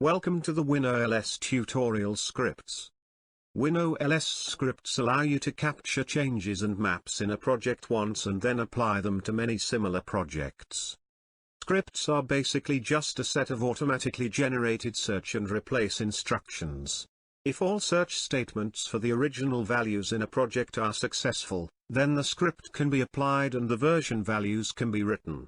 Welcome to the WinOLS tutorial scripts. WinOLS scripts allow you to capture changes and maps in a project once and then apply them to many similar projects. Scripts are basically just a set of automatically generated search and replace instructions. If all search statements for the original values in a project are successful, then the script can be applied and the version values can be written.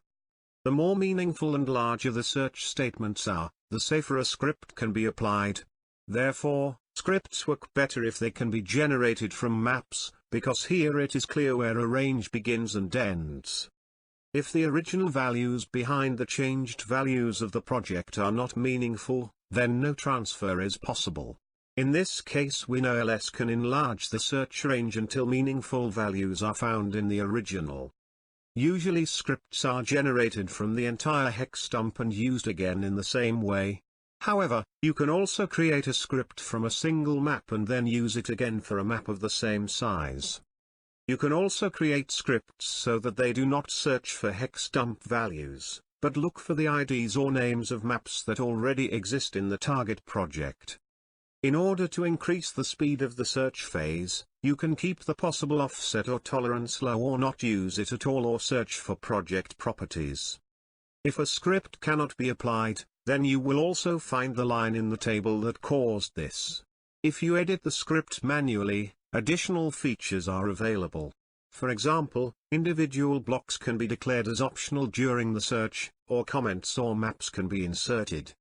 The more meaningful and larger the search statements are, the safer a script can be applied. Therefore, scripts work better if they can be generated from maps, because here it is clear where a range begins and ends. If the original values behind the changed values of the project are not meaningful, then no transfer is possible. In this case, WinOLS can enlarge the search range until meaningful values are found in the original. Usually scripts are generated from the entire hex dump and used again in the same way. However, you can also create a script from a single map and then use it again for a map of the same size. You can also create scripts so that they do not search for hex dump values, but look for the IDs or names of maps that already exist in the target project. In order to increase the speed of the search phase, you can keep the possible offset or tolerance low or not use it at all or search for project properties. If a script cannot be applied, then you will also find the line in the table that caused this. If you edit the script manually, additional features are available. For example, individual blocks can be declared as optional during the search, or comments or maps can be inserted.